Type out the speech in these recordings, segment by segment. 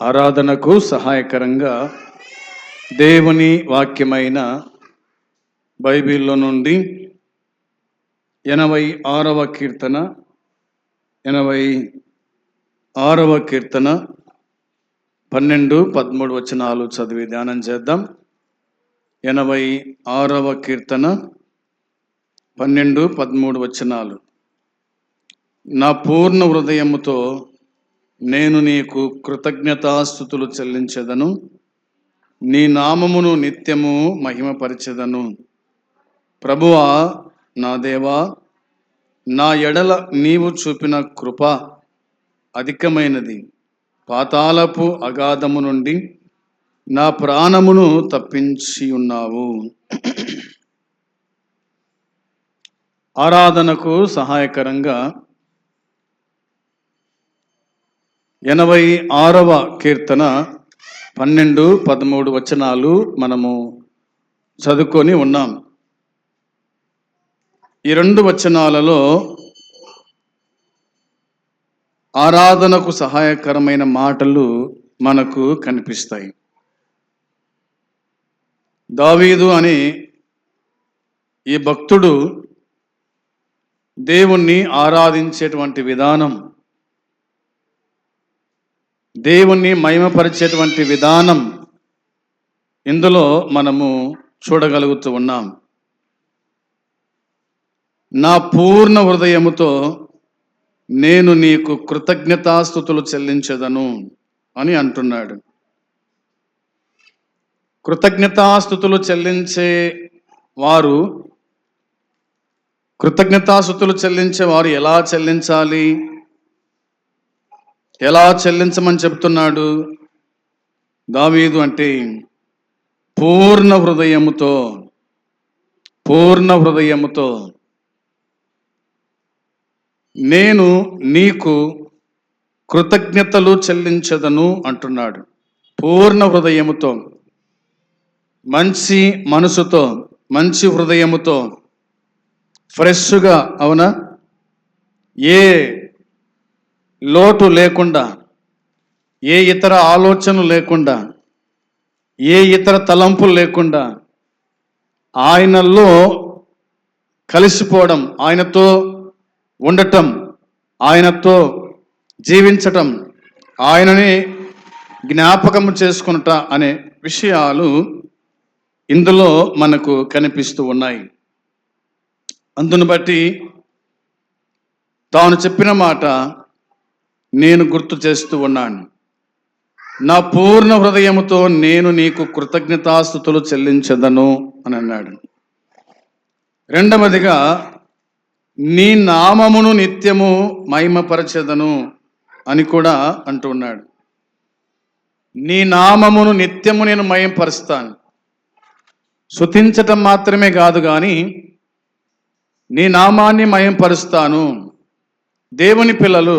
ఆరాధనకు సహాయకరంగా దేవుని వాక్యమైన బైబిల్లో నుండి 86వ కీర్తన 12, 13 వచనాలు చదివి ధ్యానం చేద్దాం. 86వ కీర్తన 12, 13 వచనాలు. నా పూర్ణ హృదయముతో నేను నీకు కృతజ్ఞతాస్తుతులు చెల్లించెదను, నీ నామమును నిత్యము మహిమపరిచెదను. ప్రభువా నా దేవా, నా ఎడల నీవు చూపిన కృప అధికమైనది. పాతాళపు అగాధము నుండి నా ప్రాణమును తప్పించి ఉన్నావు. ఆరాధనకు సహాయకరంగా 86వ కీర్తన 12, 13 వచనాలు మనము చదువుకొని ఉన్నాం. ఈ 2 వచనాలలో ఆరాధనకు సహాయకరమైన మాటలు మనకు కనిపిస్తాయి. దావీదు అనే ఈ భక్తుడు దేవుణ్ణి ఆరాధించేటువంటి విధానం, దేవుణ్ణి మహిమపరిచేటువంటి విధానం ఇందులో మనము చూడగలుగుతూ ఉన్నాం. నా పూర్ణ హృదయముతో నేను నీకు కృతజ్ఞతాస్తుతులు చెల్లించెదను అని అంటున్నాడు. కృతజ్ఞతాస్తుతులు చెల్లించే వారు ఎలా చెల్లించాలి, ఎలా చెల్లించమని చెప్తున్నాడు దావీదు అంటే పూర్ణ హృదయముతో నేను నీకు కృతజ్ఞతలు చెల్లించదను అంటున్నాడు. పూర్ణ హృదయముతో, మంచి మనసుతో, మంచి హృదయముతో, ఫ్రెష్గా, అవునా, ఏ లోటు లేకుండా, ఏ ఇతర ఆలోచనలు లేకుండా, ఏ ఇతర తలంపులు లేకుండా ఆయనలో కలిసిపోవడం, ఆయనతో ఉండటం, ఆయనతో జీవించటం, ఆయనని జ్ఞాపకం చేసుకునుట అనే విషయాలు ఇందులో మనకు కనిపిస్తూ ఉన్నాయి. అందును బట్టి తాను చెప్పిన మాట నేను గుర్తు చేస్తూ ఉన్నాను. నా పూర్ణ హృదయముతో నేను నీకు కృతజ్ఞతాస్తుతులు చెల్లించెదను అని అన్నాడు. రెండవదిగా నీ నామమును నిత్యము మహిమపరచెదను అని కూడా అంటూ ఉన్నాడు. నీ నామమును నిత్యము నేను మహిమపరుస్తాను. స్తుతించటం మాత్రమే కాదు కానీ నీ నామాన్ని మహిమపరుస్తాను. దేవుని పిల్లలు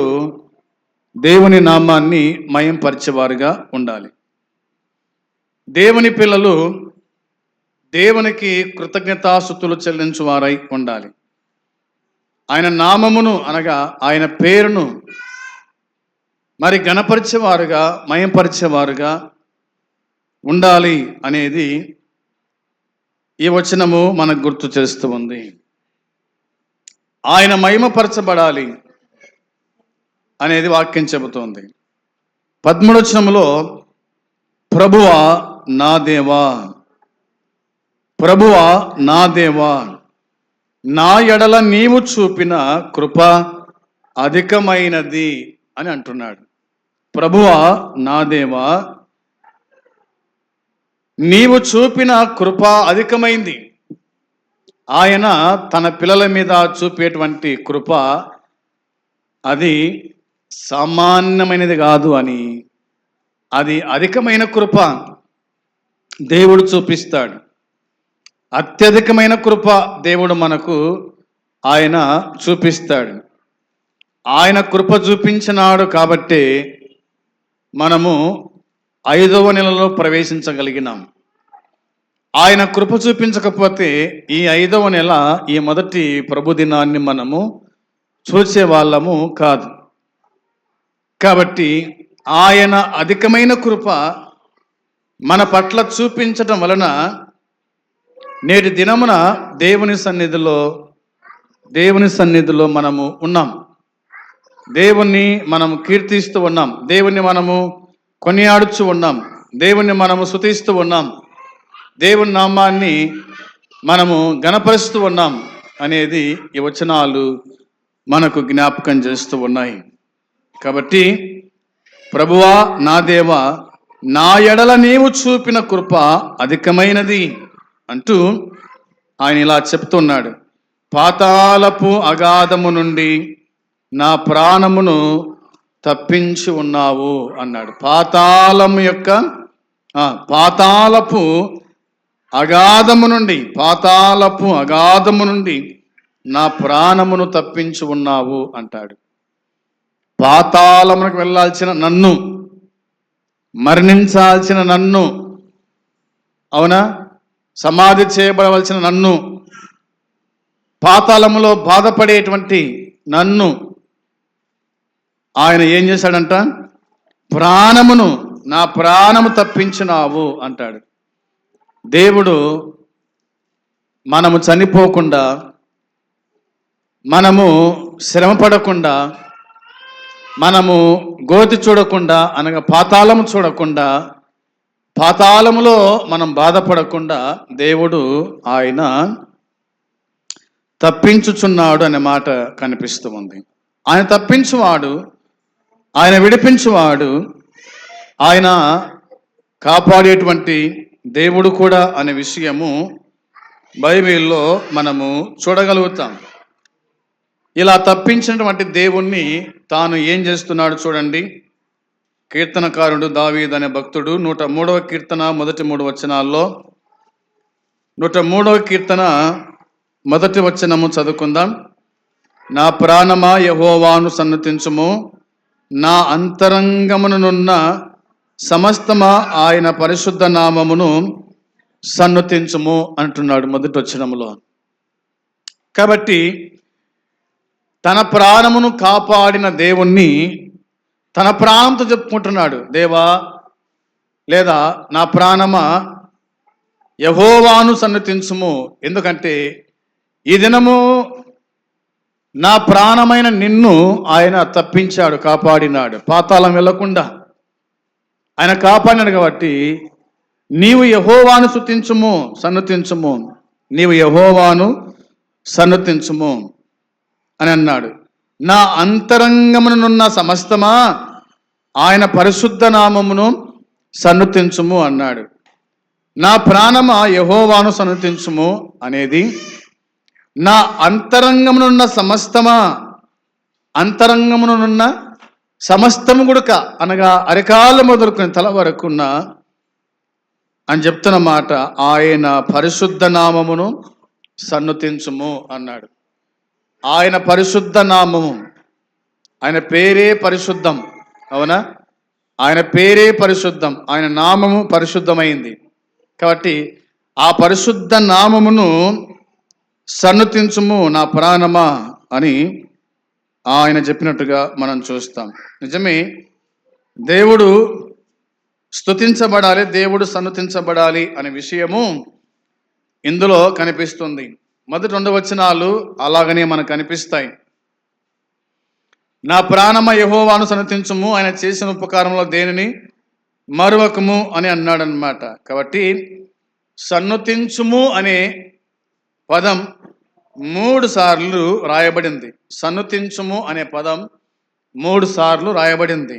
దేవుని నామాన్ని మహిమపరిచేవారుగా ఉండాలి. దేవుని పిల్లలు దేవునికి కృతజ్ఞతాస్తుతులు చెల్లించువారై ఉండాలి. ఆయన నామమును అనగా ఆయన పేరును మరి ఘనపరిచేవారుగా, మహిమపరిచేవారుగా ఉండాలి అనేది ఈ వచనము మనకు గుర్తు చేస్తూ ఉంది. ఆయన మహిమపరచబడాలి అనేది వాక్యం చెబుతోంది. 13వ వచనములో ప్రభువా నా దేవా, ప్రభువా నా దేవా, నా ఎడల నీవు చూపిన కృప అధికమైనది అని అంటున్నాడు. ప్రభువా నా దేవా, నీవు చూపిన కృప అధికమైంది. ఆయన తన పిల్లల మీద చూపేటువంటి కృప అది సామాన్యమైనది కాదు అని, అది అధికమైన కృప దేవుడు చూపిస్తాడు. అత్యధికమైన కృప దేవుడు మనకు ఆయన చూపిస్తాడు. ఆయన కృప చూపించినాడు కాబట్టి మనము 5వ నెలలో ప్రవేశించగలిగినాం. ఆయన కృప చూపించకపోతే ఈ 5వ నెల, ఈ మొదటి ప్రభు దినాన్ని మనము చూసే వాళ్ళము కాదు. కాబట్టి ఆయన అధికమైన కృప మన పట్ల చూపించటం వలన నేటి దినమున దేవుని సన్నిధిలో మనము ఉన్నాం. దేవుణ్ణి మనము కీర్తిస్తూ ఉన్నాం. దేవుణ్ణి మనము కొనియాడుచు ఉన్నాం. దేవుణ్ణి మనము స్తుతిస్తూ ఉన్నాం. దేవుని నామాన్ని మనము గణపరుస్తూ ఉన్నాం అనేది ఈ వచనాలు మనకు జ్ఞాపకం చేస్తూ ఉన్నాయి. కాబట్టి ప్రభువా, నా దేవా, నా ఎడల నీవు చూపిన కృప అధికమైనది అంటూ ఆయన ఇలా చెప్తున్నాడు. పాతాళపు అగాధము నుండి నా ప్రాణమును తప్పించి ఉన్నావు అన్నాడు. పాతాళపు అగాధము నుండి నా ప్రాణమును తప్పించి ఉన్నావు అంటాడు. పాతాళమునకు వెళ్ళాల్సిన నన్ను, మరణించాల్సిన నన్ను, అవునా, సమాధి చేయబడవలసిన నన్ను, పాతాళములో బాధపడేటువంటి నన్ను ఆయన ఏం చేశాడంట? నా ప్రాణము తప్పించినావు అంటాడు. దేవుడు మనము చనిపోకుండా, మనము శ్రమ పడకుండా, మనము గోతి చూడకుండా, అనగా పాతాళము చూడకుండా, పాతాళములో మనం బాధపడకుండా దేవుడు ఆయన తప్పించుచున్నాడు అనే మాట కనిపిస్తూ ఉంది. ఆయన తప్పించువాడు, ఆయన విడిపించువాడు, ఆయన కాపాడేటువంటి దేవుడు కూడా అనే విషయము బైబిల్లో మనము చూడగలుగుతాం. ఇలా తప్పించినటువంటి దేవుణ్ణి తాను ఏం చేస్తున్నాడు చూడండి. కీర్తనకారుడు దావీదు అనే భక్తుడు 103వ కీర్తన మొదటి 3 వచనాల్లో, 103వ కీర్తన మొదటి వచనము చదువుకుందాం. నా ప్రాణమా యెహోవాను సన్నతించుము, నా అంతరంగమునున్న సమస్తమా ఆయన పరిశుద్ధ నామమును సన్నతించుము అంటున్నాడు మొదటి వచనములో. కాబట్టి తన ప్రాణమును కాపాడిన దేవుణ్ణి తన ప్రాణంతో చెప్పుకుంటున్నాడు. దేవా, లేదా నా ప్రాణమా యెహోవాను సన్నతించుము. ఎందుకంటే ఈ దినము నా ప్రాణమైన నిన్ను ఆయన తప్పించాడు, కాపాడినాడు. పాతాళం వెళ్ళకుండా ఆయన కాపాడినాడు. కాబట్టి నీవు యెహోవాను సన్నతించుము, నీవు యెహోవాను సన్నతించుము అని అన్నాడు. నా అంతరంగమునున్న సమస్తమా ఆయన పరిశుద్ధ నామమును సన్నతించుము అన్నాడు. నా ప్రాణమా యెహోవాను సన్నతించుము అనేది నా అంతరంగమునున్న సమస్తము గుడక, అనగా అరికాలు మొదలుకొని తల వరకున్న అని చెప్తున్న మాట, ఆయన పరిశుద్ధ నామమును సన్నతించుము అన్నాడు. ఆయన పరిశుద్ధ నామము, ఆయన పేరే పరిశుద్ధం. అవునా? ఆయన పేరే పరిశుద్ధం, ఆయన నామము పరిశుద్ధమైంది. కాబట్టి ఆ పరిశుద్ధ నామమును సన్నతించుము నా ప్రాణమా అని ఆయన చెప్పినట్టుగా మనం చూస్తాం. నిజమే, దేవుడు స్తుతించబడాలి, దేవుడు సన్నతించబడాలి అనే విషయము ఇందులో కనిపిస్తుంది. మొదటి 2 వచనాలు అలాగనే మనకు కనిపిస్తాయి. నా ప్రాణమ యెహోవాను సన్నతించుము, ఆయన చేసిన ఉపకారంలో దేనిని మరువకము అని అన్నాడనమాట. కాబట్టి సన్నతించుము అనే పదం 3 సార్లు రాయబడింది. సన్నతించుము అనే పదం 3 సార్లు రాయబడింది.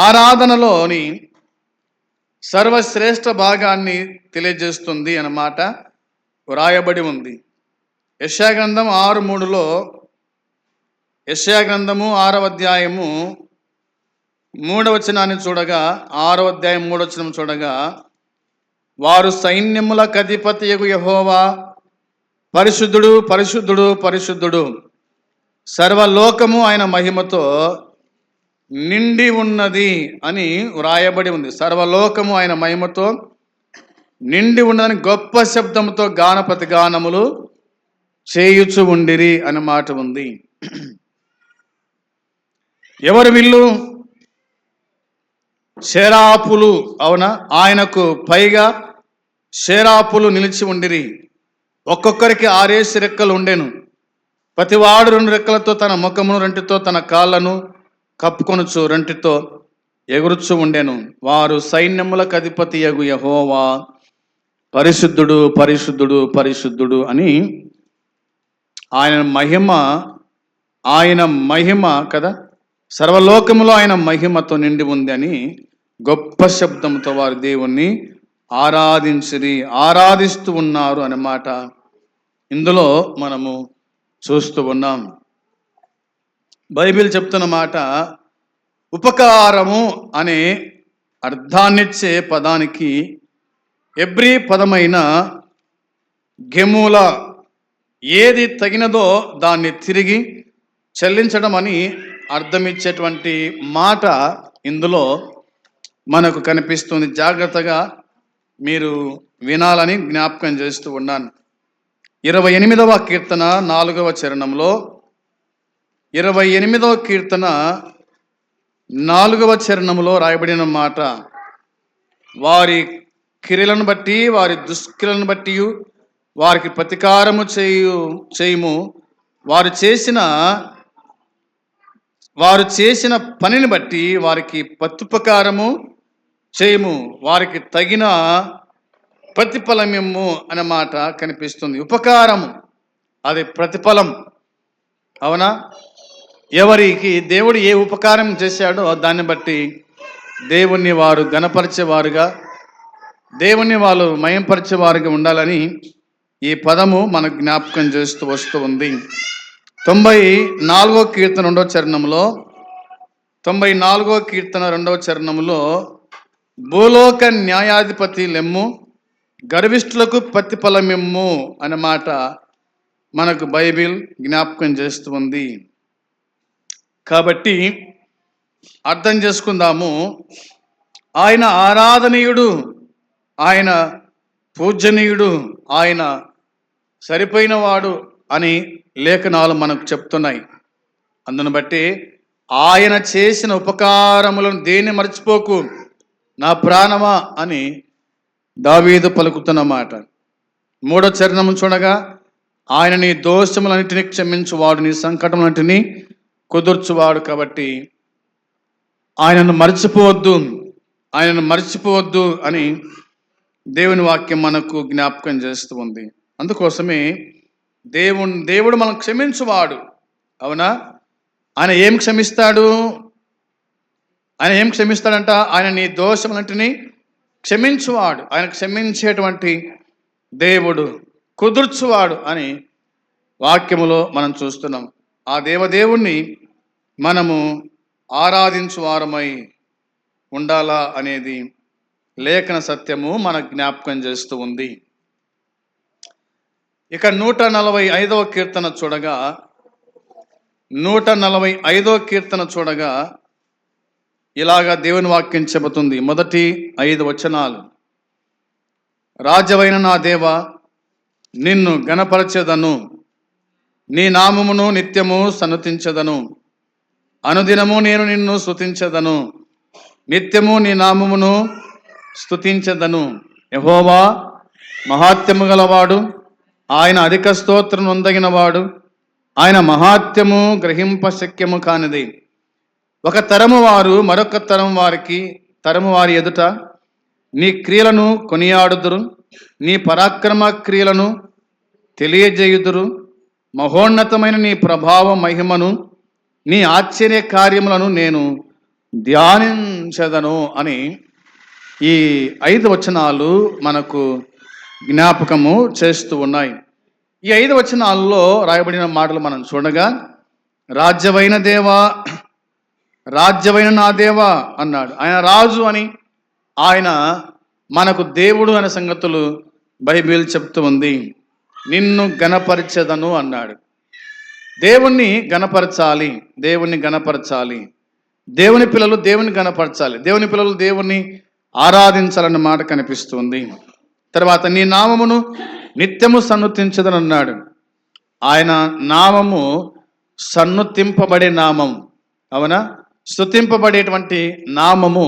ఆరాధనలోని సర్వశ్రేష్ఠ భాగాన్ని తెలియజేస్తుంది అన్నమాట రాయబడి ఉంది. యెషయా గ్రంథం 6:3లో, యెషయా గ్రంథము 6వ అధ్యాయము 3వ వచనాన్ని చూడగా, 6వ అధ్యాయం 3వ వచనం చూడగా, వారు సైన్యములకు అధిపతియగు యెహోవా పరిశుద్ధుడు, పరిశుద్ధుడు, పరిశుద్ధుడు, సర్వలోకము ఆయన మహిమతో నిండి ఉన్నది అని వ్రాయబడి ఉంది. సర్వలోకము ఆయన మహిమతో నిండి ఉన్నదని గొప్ప శబ్దంతో గానపతి గానములు చేయుచు ఉండిరి అనే మాట ఉంది. ఎవరు వీళ్ళు? శేరాపులు, అవునా, ఆయనకు పైగా శేరాపులు నిలిచి ఉండిరి. ఒక్కొక్కరికి 6 రెక్కలు ఉండెను. ప్రతివాడు 2 రెక్కలతో తన ముఖమును, రెంటితో తన కాళ్ళను కప్పుకొనుచు, రెంటితో ఎగురుచు ఉండెను. వారు సైన్యములకు అధిపతి యగు యెహోవా పరిశుద్ధుడు, పరిశుద్ధుడు, పరిశుద్ధుడు అని ఆయన మహిమ కదా, సర్వలోకములో ఆయన మహిమతో నిండి ఉంది అని గొప్ప శబ్దంతో వారి దేవుణ్ణి ఆరాధిస్తూ ఉన్నారు అన్నమాట ఇందులో మనము చూస్తూ ఉన్నాం. బైబిల్ చెప్తున్న మాట, ఉపకారము అనే అర్థాన్నిచ్చే పదానికి ఎబ్రీ పదమైన గెమూల, ఏది తగినదో దాన్ని తిరిగి చెల్లించడం అని అర్థమిచ్చేటువంటి మాట ఇందులో మనకు కనిపిస్తుంది. జాగ్రత్తగా మీరు వినాలని జ్ఞాపకం చేస్తూ ఉన్నాను. 28వ కీర్తన 4వ చరణంలో, 28వ కీర్తన 4వ చరణంలో రాయబడిన మాట, వారి క్రియలను బట్టి, వారి దుష్క్రియలను బట్టి వారికి ప్రతీకారము చేయుము. వారు చేసిన పనిని బట్టి వారికి ప్రత్యుపకారము చేయము, వారికి తగిన ప్రతిఫలమిమ్ము అనే మాట కనిపిస్తుంది. ఉపకారము అది ప్రతిఫలం, అవునా. ఎవరికి దేవుడు ఏ ఉపకారం చేశాడో దాన్ని బట్టి దేవుణ్ణి వారు గణపరిచేవారుగా, దేవుణ్ణి వాళ్ళు మయంపరిచేవారుగా ఉండాలని ఈ పదము మనకు జ్ఞాపకం చేస్తూ వస్తూ ఉంది. 94వ కీర్తన 2వ చరణంలో, 94వ కీర్తన 2వ చరణంలో, భూలోక న్యాయాధిపతి లెమ్ము, గర్విష్ఠులకు ప్రతిఫలమిమ్ము అనే మాట మనకు బైబిల్ జ్ఞాపకం చేస్తూ ఉంది. కాబట్టి అర్థం చేసుకుందాము, ఆయన ఆరాధనీయుడు, ఆయన పూజనీయుడు, ఆయన సరిపోయినవాడు అని లేఖనాలు మనకు చెప్తున్నాయి. అందును బట్టి ఆయన చేసిన ఉపకారములను దేన్ని మర్చిపోకు నా ప్రాణమా అని దావీదు పలుకుతున్న మాట. 3వ చరణం చూడగా, ఆయన నీ దోషములన్నిటినీ క్షమించువాడు, నీ సంకటములన్నిటినీ కుదుర్చువాడు. కాబట్టి ఆయనను మర్చిపోవద్దు అని దేవుని వాక్యం మనకు జ్ఞాపకం చేస్తూ ఉంది. అందుకోసమే దేవుడు మనం క్షమించువాడు, అవునా. ఆయన ఏం క్షమిస్తాడంట? ఆయన నీ దోషములన్నిటినీ క్షమించువాడు, ఆయన క్షమించేటువంటి దేవుడు, కుదుర్చువాడు అని వాక్యములో మనం చూస్తున్నాం. ఆ దేవదేవుణ్ణి మనము ఆరాధించువారమై ఉండాలా అనేది లేఖన సత్యము మన జ్ఞాపకం చేస్తూ ఉంది. ఇక 145వ కీర్తన చూడగా, 145వ కీర్తన చూడగా ఇలాగా దేవుని వాక్యం చెబుతుంది. మొదటి 5 వచనాలు, రాజవైన నా దేవా నిన్ను గణపరచెదను, నీ నామమును నిత్యము సన్నుతించెదను, అనుదినము నేను నిన్ను స్తుతించెదను, నిత్యము నీ నామమును స్తుతించెదను. యెహోవా మహాత్యము గలవాడు, ఆయన అధిక స్తోత్రం నొందగినవాడు, ఆయన మహాత్యము గ్రహింప శక్యము కానిది. ఒక తరము వారు మరొక తరము వారి ఎదుట నీ క్రియలను కొనియాడుదురు, నీ పరాక్రమ క్రియలను తెలియజేయుదురు. మహోన్నతమైన నీ ప్రభావ మహిమను, నీ ఆశ్చర్య కార్యములను నేను ధ్యానించదను అని ఈ 5 వచనాలు మనకు జ్ఞాపకము చేస్తూ ఉన్నాయి. ఈ 5 వచనాల్లో రాయబడిన మాటలు మనం చూడగా, రాజ్యమైన నా దేవా అన్నాడు. ఆయన రాజు అని, ఆయన మనకు దేవుడు అనే సంగతులు బైబిల్ చెప్తూ ఉంది. నిన్ను గణపరచెదను అన్నాడు. దేవుణ్ణి గణపరచాలి. దేవుని పిల్లలు దేవుని గణపరచాలి. దేవుని పిల్లలు దేవుణ్ణి ఆరాధించాలన్న మాట కనిపిస్తుంది. తర్వాత నీ నామమును నిత్యము సన్నుతించదని అన్నాడు. ఆయన నామము సన్నుతింపబడే నామం, అవునా. స్తుతింపబడేటువంటి నామము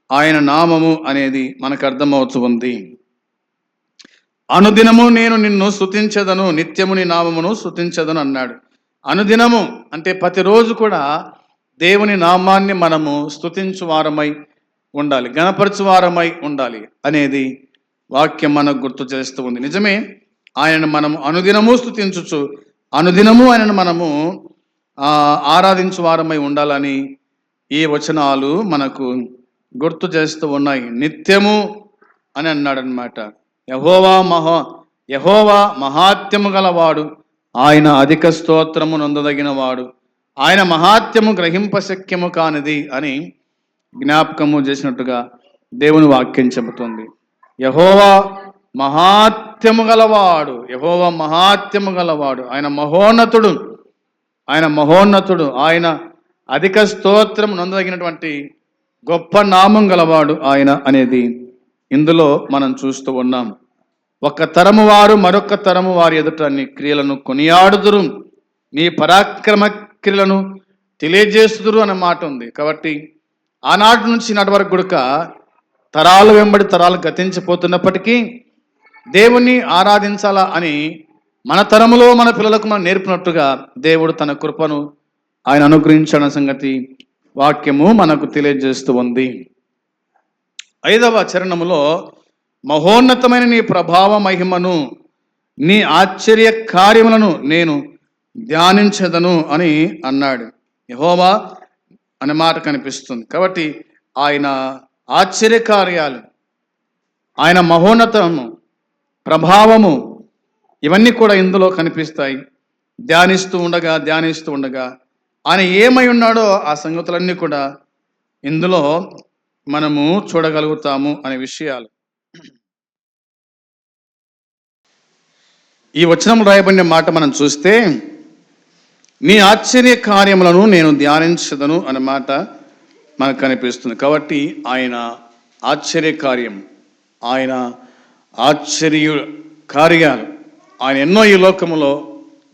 ఆయన నామము అనేది మనకు అర్థమవుతూ ఉంది. అనుదినము నేను నిన్ను స్తుతించెదను, నిత్యము నీ నామమును స్తుతించెదను అన్నాడు. అనుదినము అంటే ప్రతిరోజు కూడా దేవుని నామాన్ని మనము స్తుతించు వారమై ఉండాలి, గణపరచు వారమై ఉండాలి అనేది వాక్యం మనకు గుర్తు చేస్తూ ఉంది. నిజమే, ఆయనను మనము అనుదినము స్తుతించుచు అనుదినము ఆయనను మనము ఆరాధించు వారమై ఉండాలని ఈ వచనాలు మనకు గుర్తు చేస్తూ ఉన్నాయి. నిత్యము అని అన్నాడనమాట. యెహోవా మహాత్యము గలవాడు, ఆయన అధిక స్తోత్రము నొందదగిన వాడు, ఆయన మహాత్యము గ్రహింపశక్యము కానిది అని జ్ఞాపకము చేసినట్టుగా దేవుని వాక్యం చెబుతుంది. యెహోవా మహాత్యము గలవాడు, యెహోవా మహాత్యము గలవాడు, ఆయన మహోన్నతుడు, ఆయన అధిక స్తోత్రం నొందదగినటువంటి గొప్ప నామం గలవాడు ఆయన అనేది ఇందులో మనం చూస్తూ ఉన్నాం. ఒక తరము వారు మరొక తరము వారి ఎదుట నీ క్రియలను కొనియాడుదురు, నీ పరాక్రమ క్రియలను తెలియజేస్తుదురు అనే మాట ఉంది. కాబట్టి ఆనాటి నుంచి నాటి వరకు గుడక తరాలు వెంబడి తరాలు గతించిపోతున్నప్పటికీ దేవుణ్ణి ఆరాధించాలా అని మన తరములో మన పిల్లలకు మనం నేర్పినట్టుగా దేవుడు తన కృపను ఆయన అనుగ్రహించిన సంగతి వాక్యము మనకు తెలియజేస్తూ ఉంది. 5వ చరణములో మహోన్నతమైన నీ ప్రభావ మహిమను, నీ ఆశ్చర్య కార్యములను నేను ధ్యానించదను అని అన్నాడు. యెహోవా అనే మాట కనిపిస్తుంది. కాబట్టి ఆయన ఆశ్చర్య కార్యాలు, ఆయన మహోన్నతము, ప్రభావము ఇవన్నీ కూడా ఇందులో కనిపిస్తాయి. ధ్యానిస్తూ ఉండగా ఆయన ఏమై ఉన్నాడో ఆ సంగతులన్నీ కూడా ఇందులో మనము చూడగలుగుతాము అనే విషయాలు. ఈ వచనం రాయబడిన మాట మనం చూస్తే, నీ ఆశ్చర్య కార్యములను నేను ధ్యానించదను అనే మాట మనకు కనిపిస్తుంది. కాబట్టి ఆయన ఆశ్చర్య కార్యం, ఆయన ఆశ్చర్య కార్యాలు ఆయన ఎన్నో ఈ లోకములో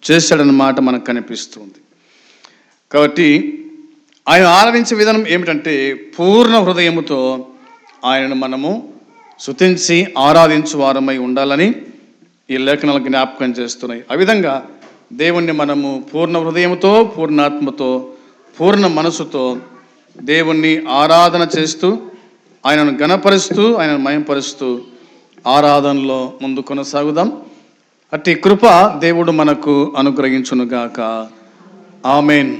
చేశాడన్నమాట మనకు కనిపిస్తుంది. కాబట్టి ఆయన ఆరాధించే విధానం ఏమిటంటే పూర్ణ హృదయముతో ఆయనను మనము స్తుతించి ఆరాధించు వారమై ఉండాలని ఈ లేఖనాలు జ్ఞాపకం చేస్తున్నాయి. ఆ విధంగా దేవుణ్ణి మనము పూర్ణ హృదయముతో, పూర్ణాత్మతో, పూర్ణ మనసుతో దేవుణ్ణి ఆరాధన చేస్తూ, ఆయనను గణపరుస్తూ, ఆయనను మహింపరుస్తూ ఆరాధనలో ముందు కొనసాగుదాం. అట్టి కృప దేవుడు మనకు అనుగ్రహించునుగాక. ఆమేన్.